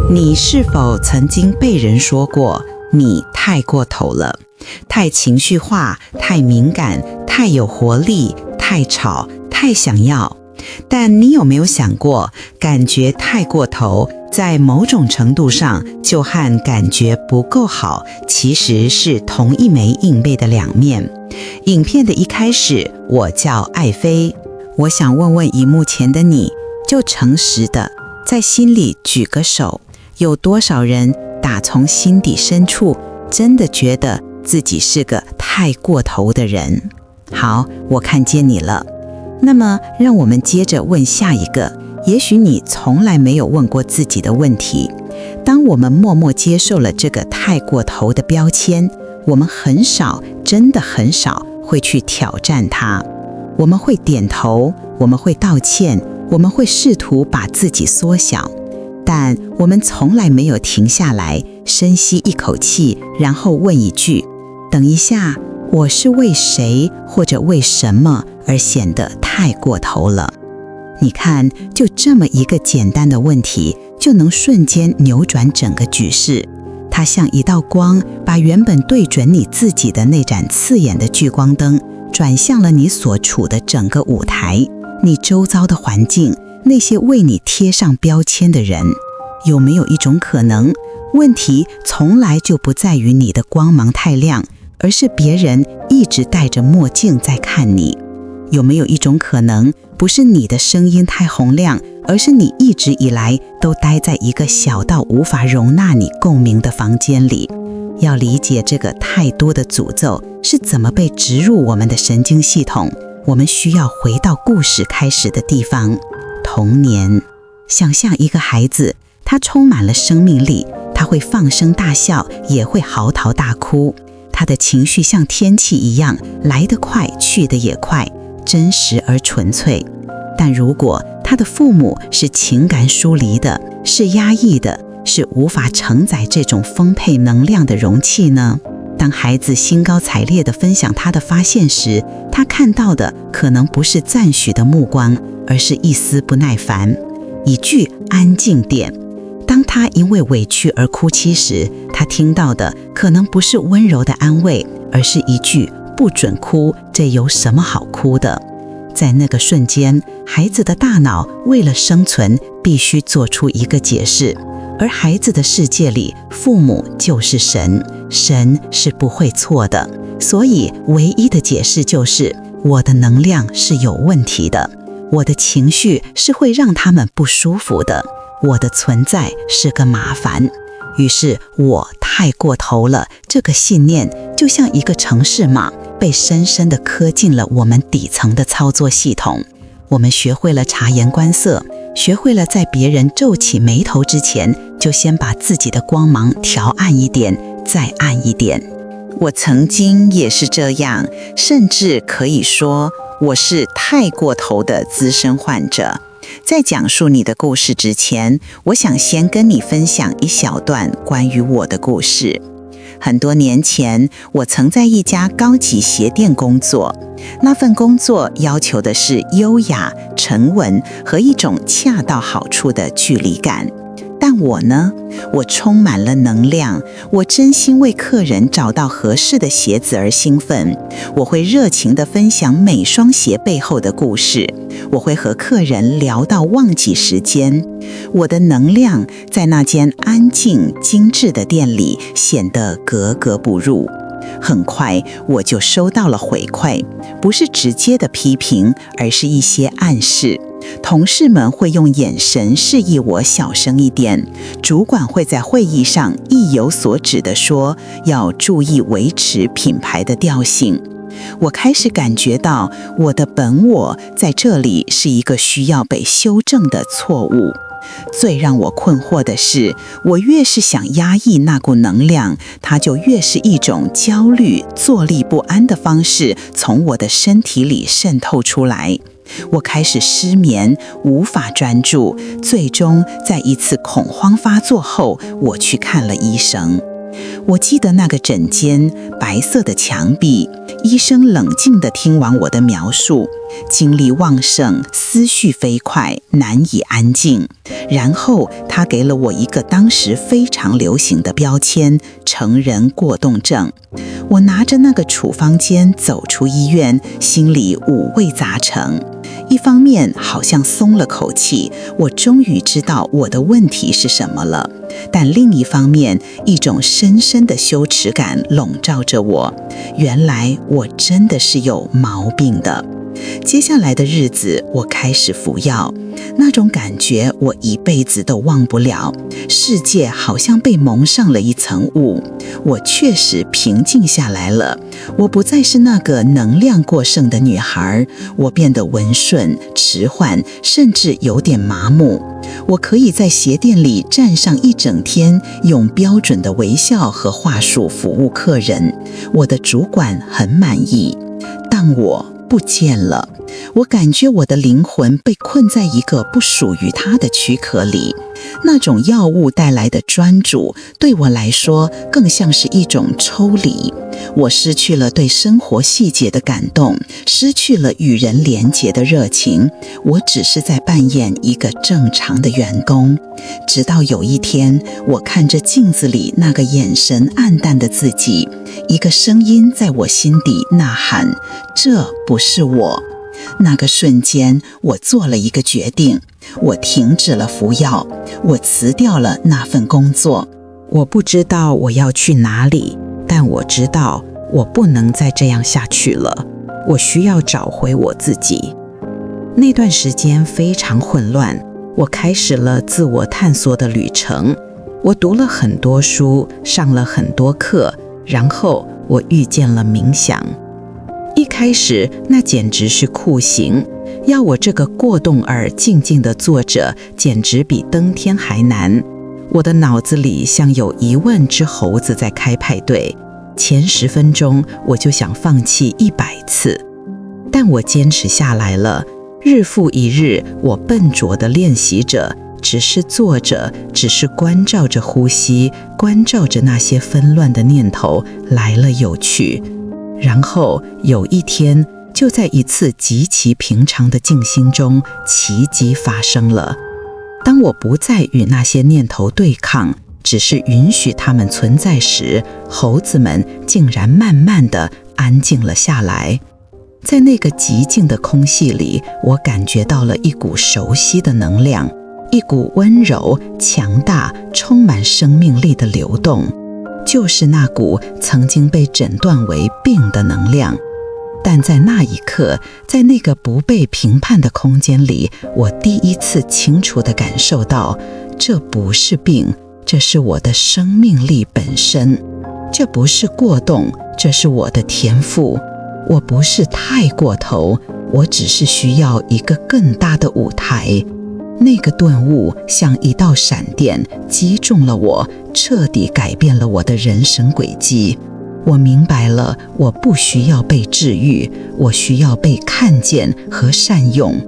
你是否曾经被人说过你太过头了，太情绪化，太敏感，太有活力，太吵，太想要？但你有没有想过，感觉太过头在某种程度上就和感觉不够好其实是同一枚硬币的两面。影片的一开始，我叫爱妃，我想问问荧幕前的你，就诚实的在心里举个手，有多少人打从心底深处真的觉得自己是个太过头的人？好，我看见你了。那么让我们接着问下一个，也许你从来没有问过自己的问题。当我们默默接受了这个太过头的标签，我们很少，真的很少会去挑战它。我们会点头，我们会道歉，我们会试图把自己缩小，但我们从来没有停下来深吸一口气，然后问一句：等一下，我是为谁或者为什么而显得太过头了？你看，就这么一个简单的问题，就能瞬间扭转整个局势。它像一道光，把原本对准你自己的那盏刺眼的聚光灯，转向了你所处的整个舞台，你周遭的环境，那些为你贴上标签的人。有没有一种可能，问题从来就不在于你的光芒太亮，而是别人一直戴着墨镜在看你？有没有一种可能，不是你的声音太洪亮，而是你一直以来都待在一个小到无法容纳你共鸣的房间里？要理解这个太多的诅咒是怎么被植入我们的神经系统，我们需要回到故事开始的地方——童年。想象一个孩子，他充满了生命力，他会放声大笑，也会嚎啕大哭。他的情绪像天气一样，来得快，去得也快，真实而纯粹。但如果他的父母是情感疏离的，是压抑的，是无法承载这种丰沛能量的容器呢？当孩子兴高采烈地分享他的发现时，他看到的可能不是赞许的目光，而是一丝不耐烦，一句安静点。当他因为委屈而哭泣时，他听到的可能不是温柔的安慰，而是一句不准哭，这有什么好哭的？在那个瞬间，孩子的大脑为了生存必须做出一个解释，而孩子的世界里，父母就是神，神是不会错的，所以唯一的解释就是我的能量是有问题的，我的情绪是会让他们不舒服的，我的存在是个麻烦。于是我太过头了，这个信念就像一个程式码，被深深地刻进了我们底层的操作系统。我们学会了察言观色，学会了在别人皱起眉头之前，就先把自己的光芒调暗一点，再暗一点。我曾经也是这样，甚至可以说我是太过头的资深患者。在讲述你的故事之前，我想先跟你分享一小段关于我的故事。很多年前，我曾在一家高级鞋店工作，那份工作要求的是优雅、沉稳和一种恰到好处的距离感。但我呢，我充满了能量，我真心为客人找到合适的鞋子而兴奋，我会热情地分享每双鞋背后的故事，我会和客人聊到忘记时间。我的能量在那间安静精致的店里显得格格不入。很快我就收到了回馈，不是直接的批评，而是一些暗示。同事们会用眼神示意我小声一点，主管会在会议上意有所指地说，要注意维持品牌的调性。我开始感觉到我的本我在这里是一个需要被修正的错误。最让我困惑的是，我越是想压抑那股能量，它就越是一种焦虑、坐立不安的方式从我的身体里渗透出来。我开始失眠，无法专注，最终在一次恐慌发作后，我去看了医生。我记得那个诊间，白色的墙壁，医生冷静地听完我的描述，精力旺盛，思绪飞快，难以安静。然后他给了我一个当时非常流行的标签——成人过动症。我拿着那个处方笺走出医院，心里五味杂陈。一方面好像松了口气，我终于知道我的问题是什么了。但另一方面，一种深深的羞耻感笼罩着我。原来我真的是有毛病的。接下来的日子，我开始服药，那种感觉我一辈子都忘不了。世界好像被蒙上了一层雾，我确实平静下来了。我不再是那个能量过剩的女孩，我变得温顺、迟缓，甚至有点麻木。我可以在鞋店里站上一整天，用标准的微笑和话术服务客人。我的主管很满意，但我不见了。我感觉我的灵魂被困在一个不属于它的躯壳里。那种药物带来的专注，对我来说更像是一种抽离。我失去了对生活细节的感动，失去了与人连结的热情。我只是在扮演一个正常的员工。直到有一天，我看着镜子里那个眼神暗淡的自己，一个声音在我心底呐喊：这不是我。那个瞬间，我做了一个决定，我停止了服药，我辞掉了那份工作。我不知道我要去哪里，但我知道我不能再这样下去了，我需要找回我自己。那段时间非常混乱，我开始了自我探索的旅程。我读了很多书，上了很多课，然后我遇见了冥想。一开始那简直是酷刑，要我这个过动儿静静地坐着，简直比登天还难。我的脑子里像有1万只猴子在开派对，前10分钟我就想放弃100次，但我坚持下来了。日复一日，我笨拙地练习着，只是坐着，只是关照着呼吸，关照着那些纷乱的念头来了又去。然后有一天，就在一次极其平常的静心中，奇迹发生了。当我不再与那些念头对抗，只是允许它们存在时，猴子们竟然慢慢地安静了下来。在那个寂静的空隙里，我感觉到了一股熟悉的能量，一股温柔、强大、充满生命力的流动。就是那股曾经被诊断为病的能量。但在那一刻，在那个不被评判的空间里，我第一次清楚地感受到，这不是病，这是我的生命力本身。这不是过动，这是我的天赋。我不是太过头，我只是需要一个更大的舞台。那个顿悟像一道闪电，击中了我，彻底改变了我的人生轨迹。我明白了，我不需要被治愈，我需要被看见和善用。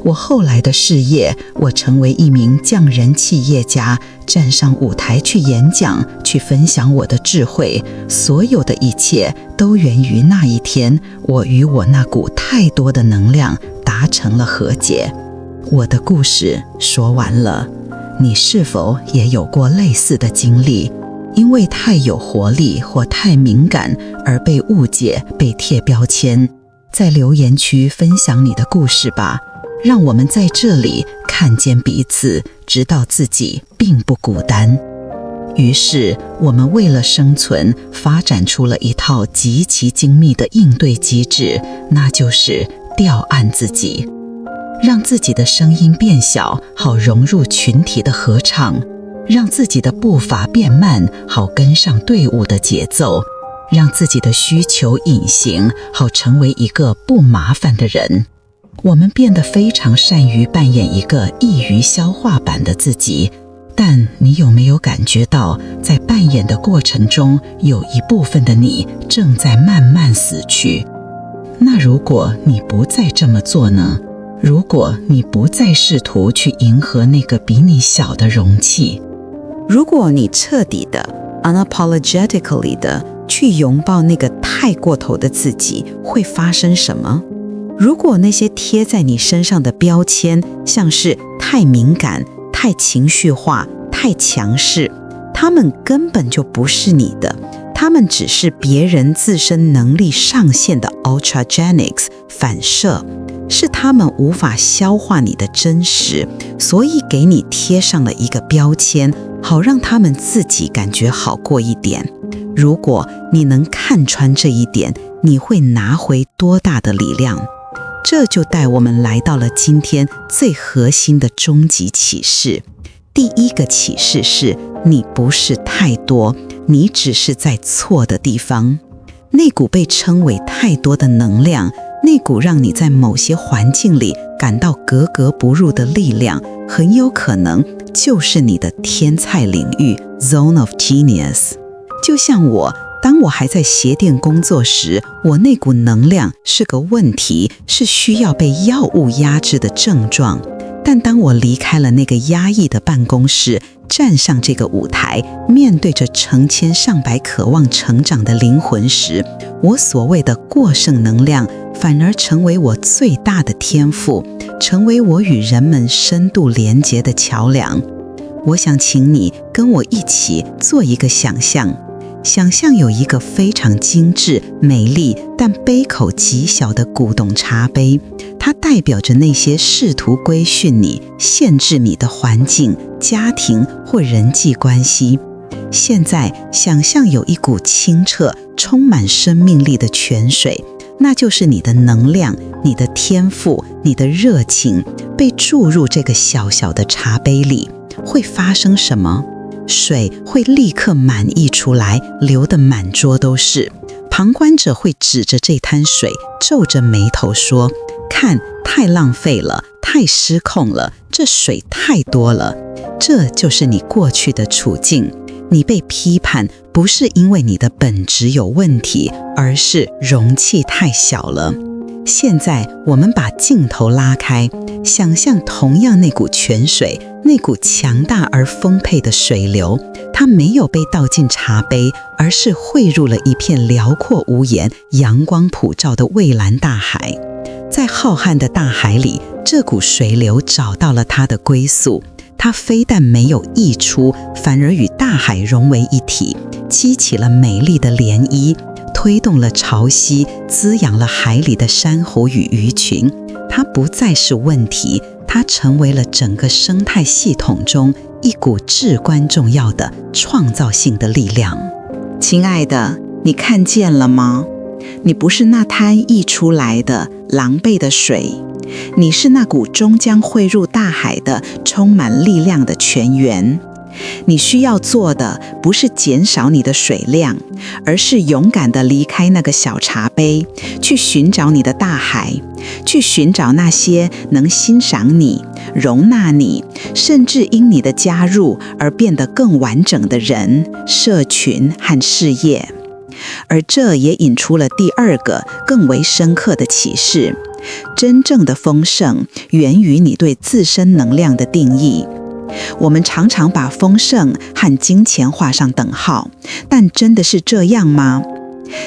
我后来的事业，我成为一名匠人企业家，站上舞台去演讲，去分享我的智慧。所有的一切都源于那一天，我与我那股太多的能量达成了和解。我的故事说完了，你是否也有过类似的经历？因为太有活力或太敏感而被误解、被贴标签？在留言区分享你的故事吧，让我们在这里看见彼此，知道自己并不孤单。于是，我们为了生存，发展出了一套极其精密的应对机制，那就是调暗自己。让自己的声音变小，好融入群体的合唱；让自己的步伐变慢，好跟上队伍的节奏；让自己的需求隐形，好成为一个不麻烦的人。我们变得非常善于扮演一个易于消化版的自己，但你有没有感觉到，在扮演的过程中，有一部分的你正在慢慢死去？那如果你不再这么做呢？如果你不再试图去迎合那个比你小的容器，如果你彻底的 unapologetically 的去拥抱那个太过头的自己，会发生什么？如果那些贴在你身上的标签，像是太敏感、太情绪化、太强势，他们根本就不是你的，他们只是别人自身能力上限的 ultragenics 反射，是他们无法消化你的真实，所以给你贴上了一个标签，好让他们自己感觉好过一点。如果你能看穿这一点，你会拿回多大的力量？这就带我们来到了今天最核心的终极启示。第一个启示是，你不是太多，你只是在错的地方。那股被称为太多的能量，那股让你在某些环境里感到格格不入的力量，很有可能就是你的天才领域 Zone of Genius。 就像当我还在鞋店工作时，我那股能量是个问题，是需要被药物压制的症状。但当我离开了那个压抑的办公室，站上这个舞台，面对着成千上百渴望成长的灵魂时，我所谓的过剩能量反而成为我最大的天赋，成为我与人们深度连结的桥梁。我想请你跟我一起做一个想象，想象有一个非常精致、美丽但杯口极小的古董茶杯，它代表着那些试图规训你、限制你的环境、家庭或人际关系。现在想象有一股清澈、充满生命力的泉水，那就是你的能量、你的天赋、你的热情，被注入这个小小的茶杯里，会发生什么？水会立刻满溢出来，流得满桌都是。旁观者会指着这滩水，皱着眉头说：看，太浪费了，太失控了，这水太多了。这就是你过去的处境。你被批判，不是因为你的本质有问题，而是容器太小了。现在我们把镜头拉开，想象同样那股泉水，那股强大而丰沛的水流，它没有被倒进茶杯，而是汇入了一片辽阔无言、阳光普照的蔚蓝大海。在浩瀚的大海里，这股水流找到了它的归宿，它非但没有溢出，反而与大海融为一体，激起了美丽的涟漪，推动了潮汐，滋养了海里的珊瑚与鱼群。它不再是问题，它成为了整个生态系统中一股至关重要的创造性的力量。亲爱的，你看见了吗？你不是那滩溢出来的狼狈的水，你是那股终将汇入大海的充满力量的泉源。你需要做的不是减少你的水量，而是勇敢地离开那个小茶杯，去寻找你的大海，去寻找那些能欣赏你、容纳你，甚至因你的加入而变得更完整的人、社群和事业。而这也引出了第二个更为深刻的启示：真正的丰盛源于你对自身能量的定义。我们常常把丰盛和金钱画上等号，但真的是这样吗？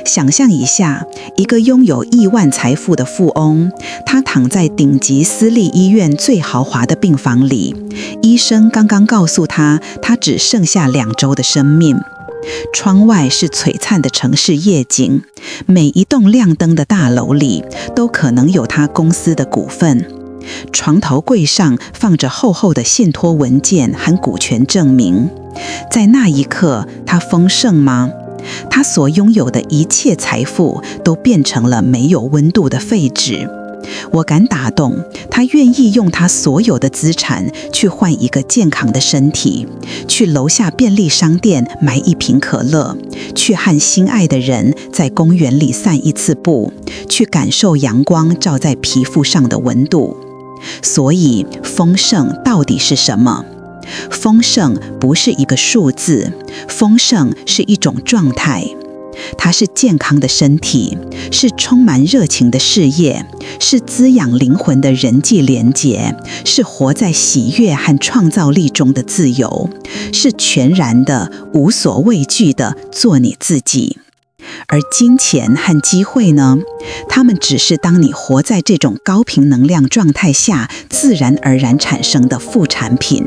想象一下，一个拥有亿万财富的富翁，他躺在顶级私立医院最豪华的病房里，医生刚刚告诉他，他只剩下2周的生命。窗外是璀璨的城市夜景，每一栋亮灯的大楼里都可能有他公司的股份。床头柜上放着厚厚的信托文件和股权证明。在那一刻，他丰盛吗？他所拥有的一切财富都变成了没有温度的废纸。我敢打动他，愿意用他所有的资产去换一个健康的身体，去楼下便利商店买一瓶可乐，去和心爱的人在公园里散一次步，去感受阳光照在皮肤上的温度。所以，丰盛到底是什么？丰盛不是一个数字，丰盛是一种状态。它是健康的身体，是充满热情的事业，是滋养灵魂的人际连结，是活在喜悦和创造力中的自由，是全然的、无所畏惧的做你自己。而金钱和机会呢？它们只是当你活在这种高频能量状态下，自然而然产生的副产品。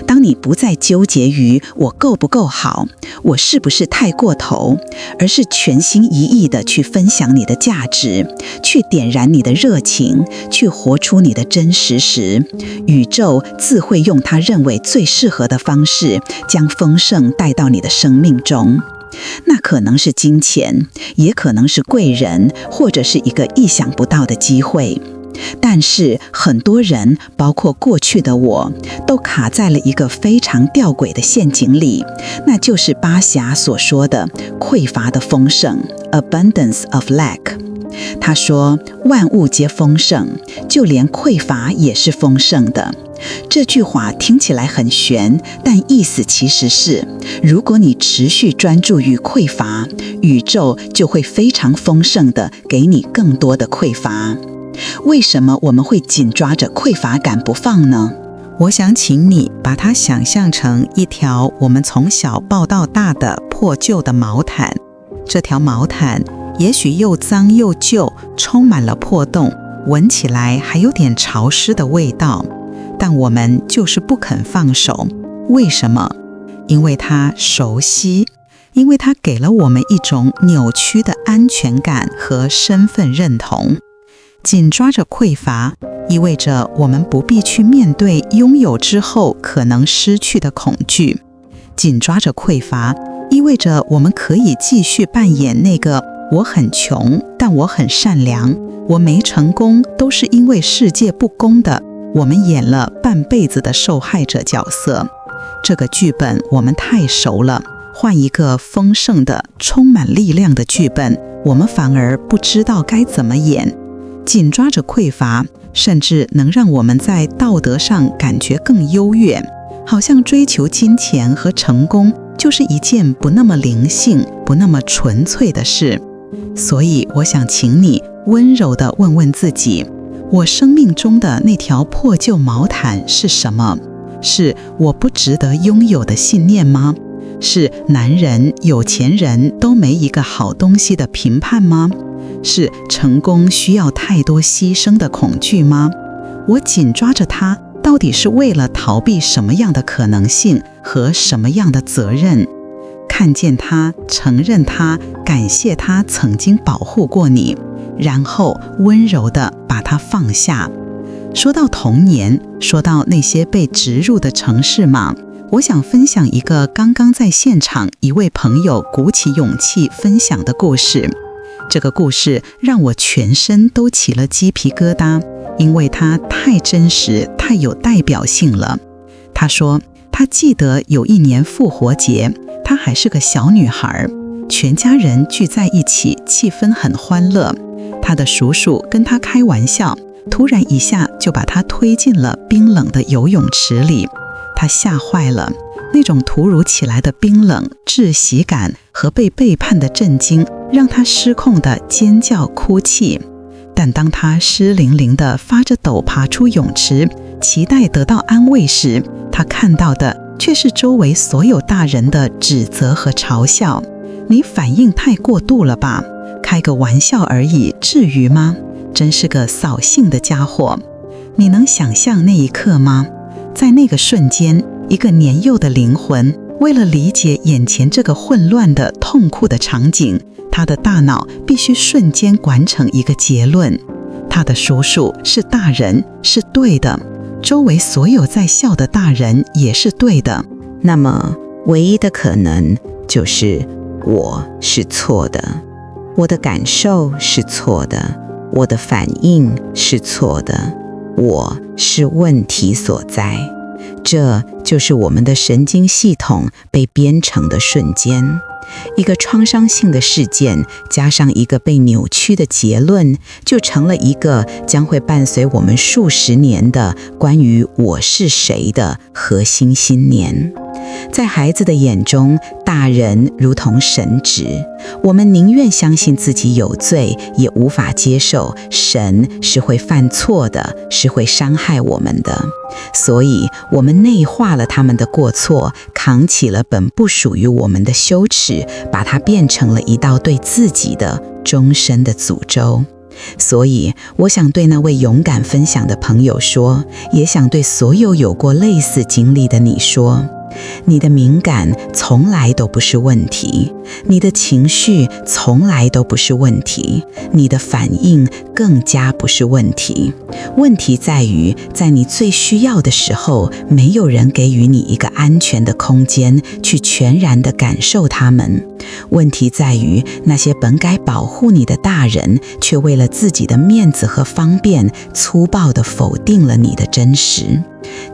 当你不再纠结于我够不够好，我是不是太过头，而是全心一意地去分享你的价值，去点燃你的热情，去活出你的真实时，宇宙自会用它认为最适合的方式，将丰盛带到你的生命中。那可能是金钱，也可能是贵人，或者是一个意想不到的机会。但是很多人，包括过去的我，都卡在了一个非常吊诡的陷阱里，那就是巴霞所说的匮乏的丰盛 （abundance of lack）。他说，万物皆丰盛，就连匮乏也是丰盛的。这句话听起来很玄，但意思其实是，如果你持续专注于匮乏，宇宙就会非常丰盛的给你更多的匮乏。为什么我们会紧抓着匮乏感不放呢？我想请你把它想象成一条我们从小抱到大的破旧的毛毯。这条毛毯也许又脏又旧，充满了破洞，闻起来还有点潮湿的味道，但我们就是不肯放手。为什么？因为它熟悉，因为它给了我们一种扭曲的安全感和身份认同。紧抓着匮乏，意味着我们不必去面对拥有之后可能失去的恐惧。紧抓着匮乏，意味着我们可以继续扮演那个我很穷，但我很善良，我没成功都是因为世界不公的，我们演了半辈子的受害者角色。这个剧本我们太熟了，换一个丰盛的、充满力量的剧本，我们反而不知道该怎么演。紧抓着匮乏，甚至能让我们在道德上感觉更优越，好像追求金钱和成功就是一件不那么灵性、不那么纯粹的事。所以我想请你温柔地问问自己，我生命中的那条破旧毛毯是什么？是我不值得拥有的信念吗？是男人、有钱人都没一个好东西的评判吗？是成功需要太多牺牲的恐惧吗？我紧抓着它，到底是为了逃避什么样的可能性和什么样的责任？看见它，承认它，感谢它曾经保护过你，然后温柔地把它放下。说到童年，说到那些被植入的程式码，我想分享一个刚刚在现场一位朋友鼓起勇气分享的故事。这个故事让我全身都起了鸡皮疙瘩，因为它太真实，太有代表性了。他说，他记得有一年复活节，她还是个小女孩，全家人聚在一起，气氛很欢乐。她的叔叔跟她开玩笑，突然一下就把她推进了冰冷的游泳池里。她吓坏了，那种突如其来的冰冷、窒息感和被背叛的震惊，让她失控地尖叫哭泣。但当她湿淋淋地发着抖爬出泳池，期待得到安慰时，她看到的却是周围所有大人的指责和嘲笑。你反应太过度了吧？开个玩笑而已，至于吗？真是个扫兴的家伙。你能想象那一刻吗？在那个瞬间，一个年幼的灵魂为了理解眼前这个混乱的、痛苦的场景，他的大脑必须瞬间完成一个结论：他的叔叔是大人，是对的，周围所有在笑的大人也是对的。那么，唯一的可能就是我是错的，我的感受是错的，我的反应是错的，我是问题所在。这就是我们的神经系统被编程的瞬间。一个创伤性的事件加上一个被扭曲的结论，就成了一个将会伴随我们数十年的关于我是谁的核心信念。在孩子的眼中，大人如同神职，我们宁愿相信自己有罪，也无法接受神是会犯错的，是会伤害我们的。所以我们内化了他们的过错，扛起了本不属于我们的羞耻，把它变成了一道对自己的终身的诅咒。所以我想对那位勇敢分享的朋友说，也想对所有有过类似经历的你说，你的敏感从来都不是问题，你的情绪从来都不是问题，你的反应更加不是问题。问题在于，在你最需要的时候，没有人给予你一个安全的空间去全然地感受它们。问题在于，那些本该保护你的大人，却为了自己的面子和方便，粗暴地否定了你的真实。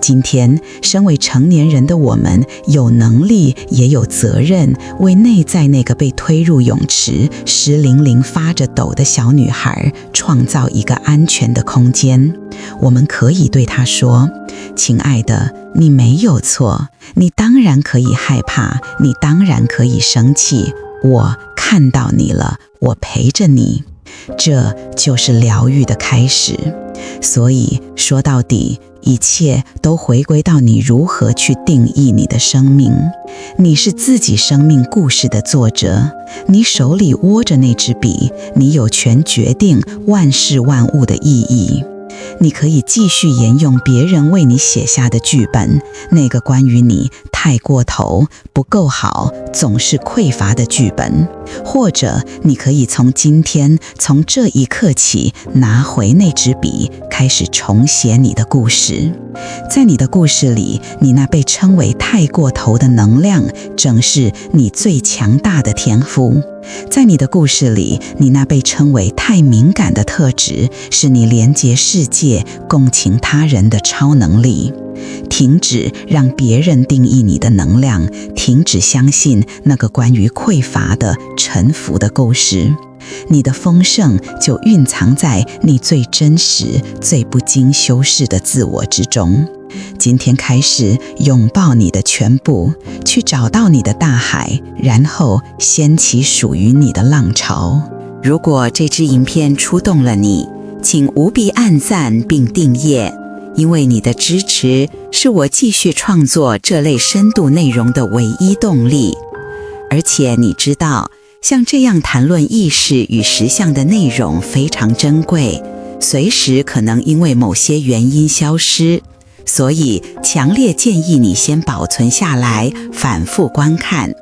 今天，身为成年人的我们，有能力也有责任，为内在那个被推入泳池、湿淋淋发着抖的小女孩创造一个安全的空间。我们可以对她说：亲爱的，你没有错，你当然可以害怕，你当然可以生气，我看到你了，我陪着你。这就是疗愈的开始。所以说到底，一切都回归到你如何去定义你的生命。你是自己生命故事的作者，你手里握着那支笔，你有权决定万事万物的意义。你可以继续沿用别人为你写下的剧本，那个关于你太过头、不够好、总是匮乏的剧本，或者你可以从今天，从这一刻起，拿回那支笔，开始重写你的故事。在你的故事里，你那被称为太过头的能量，正是你最强大的天赋。在你的故事里，你那被称为太敏感的特质，是你连结世界、共情他人的超能力。停止让别人定义你的能量，停止相信那个关于匮乏的、臣服的故事。你的丰盛就蕴藏在你最真实、最不经修饰的自我之中。今天开始拥抱你的全部，去找到你的大海，然后掀起属于你的浪潮。如果这支影片触动了你，请务必按赞并订阅，因为你的支持是我继续创作这类深度内容的唯一动力。而且你知道，像这样谈论意识与实相的内容非常珍贵，随时可能因为某些原因消失，所以强烈建议你先保存下来，反复观看。